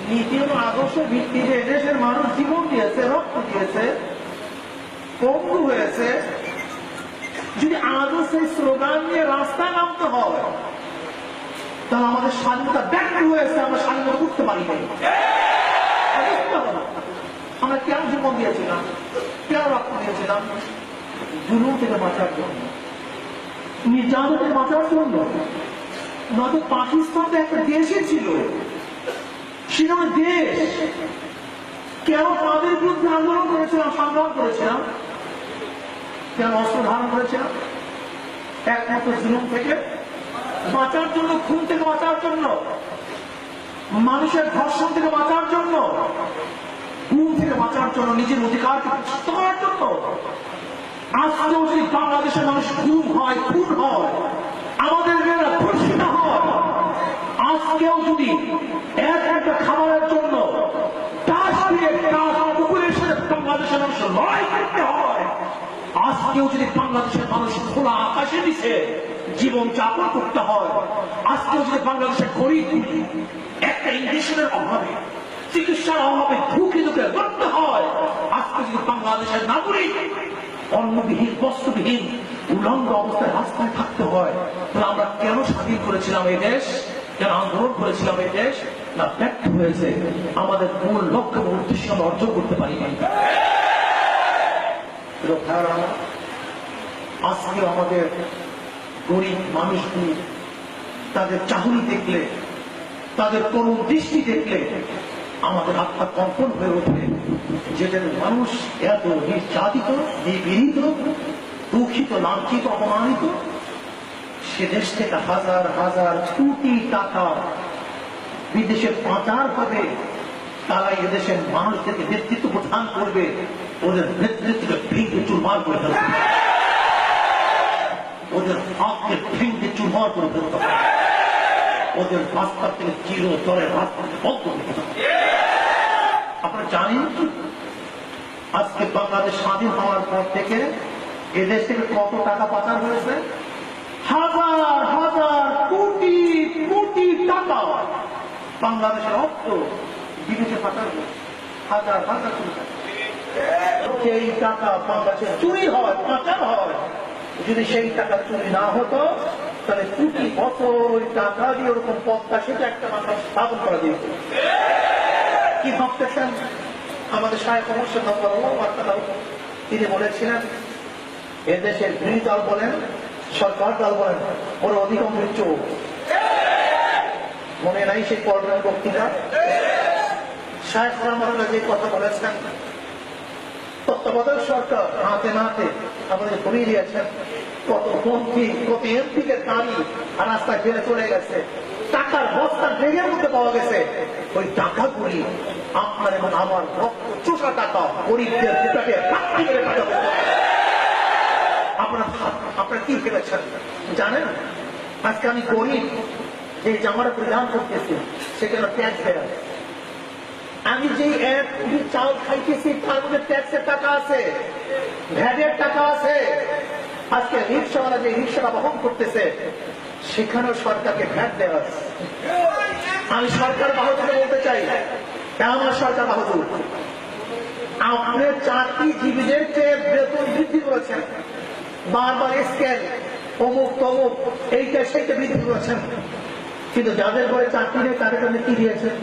নীতি এবং আদর্শের ভিত্তিতে এদেশের মানুষ জীবন দিয়েছে, রক্ত দিয়েছে, পঙ্গু হয়েছে। যদি আজও সেই স্লোগান নিয়ে রাস্তায় নামতে হয়, তাহলে আমাদের স্বাধীনতা ব্যর্থ হয়েছে, আমরা স্বাধীনতা করতে পারি নাই। আমরা কেন জীবন দিয়েছিলাম, কেন রক্ত দিয়েছিলাম? জুলুম থেকে বাঁচার জন্য, নির্যাতন থেকে বাঁচার জন্য। নয়তো পাকিস্তান তো একটা দেশই ছিল, সেখানে দেশ। কেন তাদের বিরুদ্ধে আন্দোলন করেছিলাম, সংগ্রাম করেছিলাম, কেন অস্ত্র ধারণ করেছিলাম? একমাত্র জুলুম থেকে বাঁচার জন্য, খুন থেকে বাঁচার জন্য, মানুষের ধর্ষণ থেকে বাঁচার জন্য, গুম থেকে বাঁচার জন্য, নিজের অধিকারকে প্রতিষ্ঠিত করার জন্য। আজকেও যদি বাংলাদেশের মানুষ গুম হয়, খুন হয়, আমাদের মেয়েরা ধর্ষিত হয়, আজকেও যদি একটা খাবারের জন্য পুকুরের সাথে বাংলাদেশের মানুষ লড়াই করতে হয়, আজকেও যদি বাংলাদেশের মানুষ খোলা আকাশের নিচে জীবন যাপন করতে হয়, আজকেও যদি বাংলাদেশের গরিব একটা ইঞ্জেকশনের অভাবে, চিকিৎসার অভাবে ঢুকে ঢুকে করতে হয়, আজকে যদি বাংলাদেশের নাগরিক অন্নবিহীন, বস্ত্রবিহীন, উলঙ্গ অবস্থায় রাস্তায় থাকতে হয়, তাহলে আমরা কেন স্বাধীন করেছিলাম এই দেশ, কেন আন্দোলন করেছিলাম এই দেশ? না, ব্যর্থ হয়েছে। আমাদের মূল লক্ষ্য এবং উদ্দেশ্য আমরা অর্জন করতে পারি নাই। আজকে আমাদের গরিব মানুষগুলি তাদের চাহনি দেখলে, তাদের করুণ দৃষ্টি দেখলে আমাদের আত্মা কম্পন হয়ে ওঠে। যেটা মানুষ এত নির্যাতিত, নিপীড়িত, দুঃখিত, লাঞ্ছিত, অপমানিত, সে দেশ থেকে হাজার হাজার কোটি টাকা বিদেশে পাচার হবে, তারা এদেশের মানুষদেরকে নেতৃত্ব প্রদান করবে, ওদের নেতৃত্বকে ভেঙে চুরমার করে ফেলতে হবে, ওদের হাতকে ভেঙে চুরমার করে ফেলতে হবে, ওদের রাস্তা থেকে চিরতরের রাস্তাকে বন্ধ করতে হবে। আপনারা জানেন আজকে বাংলাদেশ স্বাধীন হওয়ার পর থেকে এদেশ থেকে কত টাকা পাচার হয়েছে? হাজার হাজার কোটি কোটি টাকা বাংলাদেশের অর্থ বিদেশে পাচার হয়েছে, হাজার হাজার কোটি টাকা। সেই টাকা বাংলাদেশে চুরি হয়, পাচার হয়। যদি সেই টাকা চুরি না হতো, তাহলে কোটি বছর ওই টাকা দিয়ে ওরকম পদ্মা সেটা একটা মানুষ স্থাপন করা যেত। কি ভাবতেছেন? আমাদের সাহেব অবশ্যই তিনি বলেছিলেন, এদেশের বিরোধী দল বলেন, সরকার দল বলেন, ওর অধিকাংশ চোখ। মনে নাই সেই পর্বের বক্তৃতা? সাহেব রহমানুল্লাহ যে কথা বলেছেন, তত্ত্বাবধায়ক সরকার হাতে নাতে আমাদের ঘুরিয়ে দিয়েছেন। কত মন্ত্রী, কত এমপিকে গাড়ি আর রাস্তায় ফেলে চলে গেছে, টাকার বস্তা ব্যাগের মধ্যে পাওয়া গেছে। ওই টাকাগুলি আপনার এবং আমার রক্ত চোষা টাকা, গরিবদের বুটাকে ফাঁকি করে টাকা করতে হবে। আপনারা কি ভেবেছেন জানেন? আজকে আমি গরিব, যে জামাটা পরিধান করতেছি সেখানে ট্যাক্স দেয়। আমি যে এক চাল খাইতেছি তার মধ্যে ট্যাক্সের টাকা আছে, ভ্যাটের টাকা আছে। আজকে রিক্সাওয়ালা যে রিক্সাটা বহন করতেছে সেখানেও সরকারকে ভ্যাট দেওয়া আছে। আমি সরকার বাহাদুর বলতে চাই, আমার সরকার বাহাদুর। আপনার চাকরিজীবীদের চেয়ে বেতন বৃদ্ধি করেছেন, বারবার স্কেল অমুক তমুক এইটা সেইটা বৃদ্ধি করেছেন, কিন্তু যাদের ঘরে চাকরি নেই তাদের জন্য কি দিয়েছেন?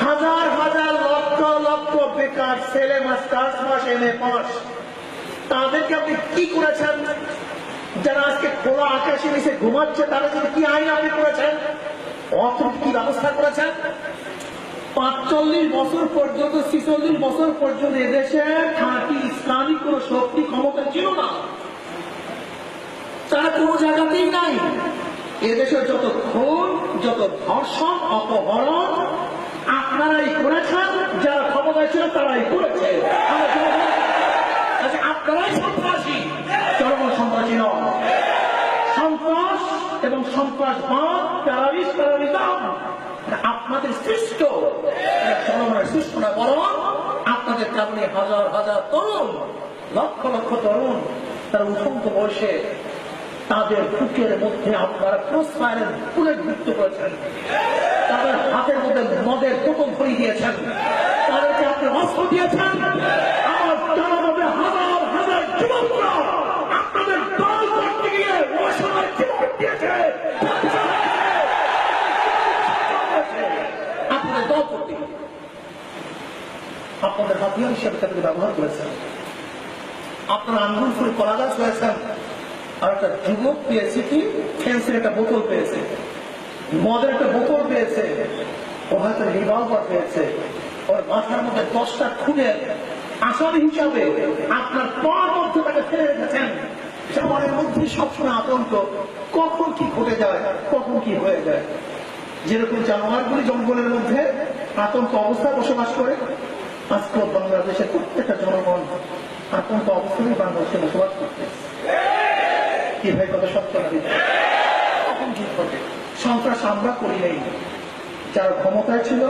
হাজার হাজার লক্ষ লক্ষ বেকার ছেলে মাস্টার্স পাস, MA পাস, তাদেরকে আপনি কি করেছেন? যারা আজকে খোলা আকাশের নিচে ঘুমাচ্ছে তারা যদি কি আইন আপনি করেছেন? অথচ কি ব্যবস্থা করেছেন? 45 বছর পর্যন্ত, 46 বছর পর্যন্ত এদেশে খাঁটি ইসলামিক কোন শক্তি ক্ষমতা ছিল না, তারা কোন জায়গাতেই নাই। এদেশের যত খুন, যত ধর্ষণ, অপহরণ আপনারাই করেছেন, যারা ক্ষমতায় ছিল তারাই করেছে। আপনারাই সন্ত্রাসী, জনগণ সন্ত্রাসী নয়। সন্ত্রাস এবং সন্ত্রাসবাদ, টেররিজম আপনাদের সৃষ্ট, জনগণের সৃষ্ট না, বরং আপনাদের কারণে হাজার হাজার তরুণ, লক্ষ লক্ষ তরুণ তারা উঠন্ত বয়সে তাদের বুকের মধ্যে আপনারা ক্রস ফায়ারের বুলেট যুক্ত করেছেন। তাদের হাতের মধ্যে মদের বোতল ধরিয়ে দিয়েছেন, তাদেরকে আপনি অস্ত্র দিয়েছেন। আমার জানা মতে হাজার হাজার যুবকরা আপনাদের দল করতে গিয়ে ওই সময় জীবন দিয়েছে, আপনাদের দল করতে গিয়ে আপনাদের হাতিয়ার হিসেবে তাদেরকে ব্যবহার করেছেন। আপনারা আন্দোলন করে কলা গাছ হয়েছেন, আর একটা যুবক পেয়েছে কি ফেন্সের একটা বোতল পেয়েছে, মদের একটা বোতল পেয়েছে, ও হয়তো রিভলভার পেয়েছে, ওর মাথার মধ্যে 10টা খুনের আসামি হিসাবে আপনার পার মধ্যে তাকে ফেলে রেখেছেন। সবার মধ্যে সবসময় আতঙ্ক, কখন কি ঘটে যায়, কখন কি হয়ে যায়। যেরকম জানোয়ারগুলি জঙ্গলের মধ্যে আতঙ্ক অবস্থায় বসবাস করে, আজকে বাংলাদেশের প্রত্যেকটা জনগণ আতঙ্ক অবস্থায় বাংলাদেশে বসবাস করতেছে। কি ভাই কথা সত্য না? কখন কি ঘটে? সন্ত্রাস আমরা করি নাই, যারা ক্ষমতায় ছিল,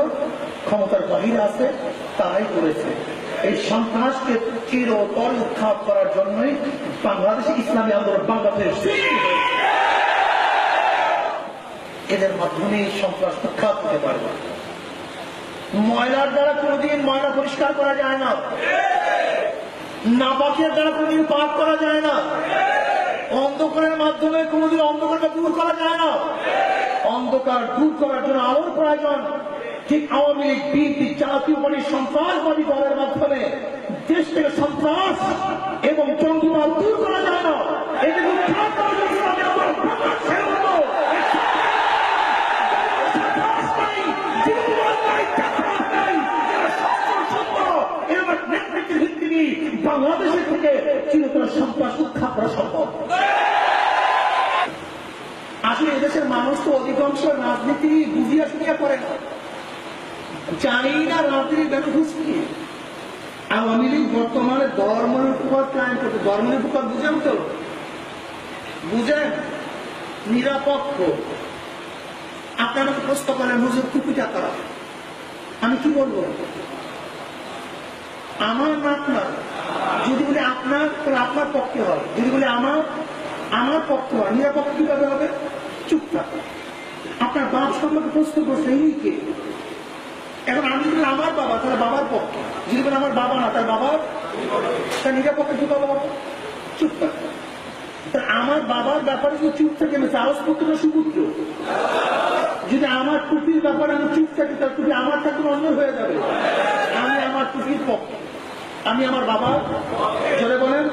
ক্ষমতার বাহিরে আছে, তারাই করেছে। এই সন্ত্রাসকে চিরতর উৎখাত করার জন্যই বাংলাদেশে ইসলামী আন্দোলন বাংলাদেশ সৃষ্টি হয়েছে। এদের মাধ্যমে সন্ত্রাস উৎখাত হতে পারবে। ময়লার দ্বারা কোনদিন ময়লা পরিষ্কার করা যায় না, নাপাকের দ্বারা কোনদিন পাক করা যায় না, অন্ধকারের মাধ্যমে কোনদিন অন্ধকারটা দূর করা যায় না। অন্ধকার দূর করার জন্য আলোর প্রয়োজন। ঠিক আওয়ামী লীগ, বিএনপি, জাতীয় পার্টি সন্ত্রাসবাদী দলের মাধ্যমে দেশ থেকে সন্ত্রাস এবং জঙ্গিবাদ দূর করা যায় না। এদের উৎখাত করার জন্য ইসলামী আন্দোলন বাংলাদেশ ছেড়ে দিল। বাংলাদেশের থেকে চিরতর সন্ত্রাস উৎখাত করা সম্ভব। আসলে এদেশের মানুষ তো অধিকাংশ রাজনীতি বুঝিয়া শুনিয়া করে না, জানি না রাজনীতির বেনিফিট কি। আওয়ামী লীগ বর্তমানে ধর্মনিরপেক্ষ কায়েম করতে, ধর্মনিরপেক্ষ বুঝেন তো? বুঝেন? নিরপেক্ষ। আপনারা প্রশ্ন করেন হুজুর টুপিটা করা, আমি কি বলবো? আমার না আপনার? যদি বলে আপনার, তাহলে আপনার পক্ষে হয়। যদি বলে আমার পক্ষে হয়। নিরপেক্ষ কিভাবে হবে? চুপ থাকে। আপনার বাপ সম্পর্কে প্রশ্ন করছে, এই কে? এখন আমি যদি আমার বাবা, তাহলে বাবার পক্ষে। যদি বলে আমার বাবা না, তার বাবার, তার নিরপেক্ষ কিভাবে হবে? চুপ থাকে। আমার বাবার ব্যাপারে যদি চুপ থাকে, আমি সাহস পুত্র না সুপুত্র? যদি আমার টুপির ব্যাপারে আমি চুপ থাকি, তার টুপি আমার থাকলে অন্য হয়ে যাবে। আমি আমার টুপির পক্ষে, আমি আমার বাবা জোরে বলেন।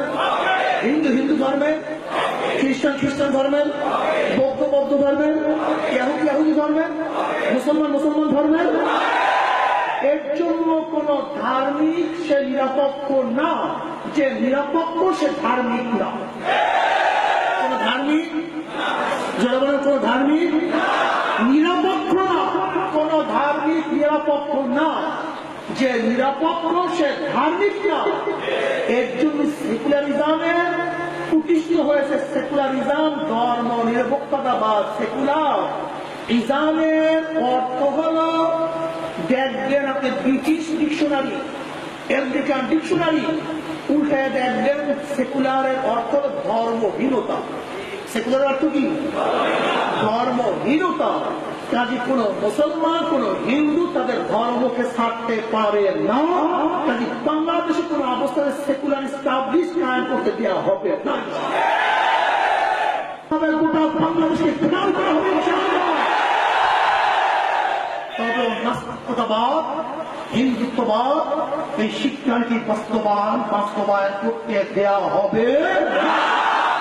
হিন্দু ধর্মের, খ্রিস্টান ধর্মের, বৌদ্ধ ধর্মের, ইহুদি ধর্মের, মুসলমান ধর্মের। এর জন্য কোন ধার্মিক সে নিরপেক্ষ না, যে নিরপেক্ষ সে ধার্মিক না। কোন ধার্মিক জোরে বলেন, কোন ধার্মিক নিরপেক্ষ না, কোন ধার্মিক নিরপেক্ষ না। যে নিরপেক্ষ সে ধার্মিক না। এর জন্য সেকুলারিজমের প্রতিষ্ঠিত হয়েছে। সেকুলারিজম ধর্ম নিরপেক্ষতাবাদ। সেকুলার ইসলামের অর্থ হল, দেখবেন আপনি ব্রিটিশ ডিকশনারি, আমেরিকান ডিকশনারি উল্টায় দেখবেন সেকুলারের অর্থ হল ধর্মহীনতা। সেকুলার অর্থ কি? ধর্মহীনতা। কাজে কোন মুসলমান, কোন হিন্দু তাদের ধর্মকে ছাড়তে পারে না। কাজে বাংলাদেশে কোন অবস্থায় সেকুলার এস্টাবলিশ কায়েম করতে দেওয়া হবে না। গোটা বাংলাদেশকে খেয়াল করা হবে। তবে নাস্তিকতাবাদ, হিন্দুত্ববাদ, এই শিক্ষানীতি বাস্তবায়ন করতে দেওয়া হবে।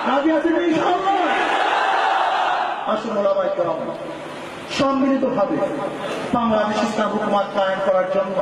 রাজি আছেন ইনশাআল্লাহ? আসুন ওলামায়ে কেরাম সম্মিলিত ভাবে বাংলাদেশ ইসলাম হুকুমত কায়েম করার জন্য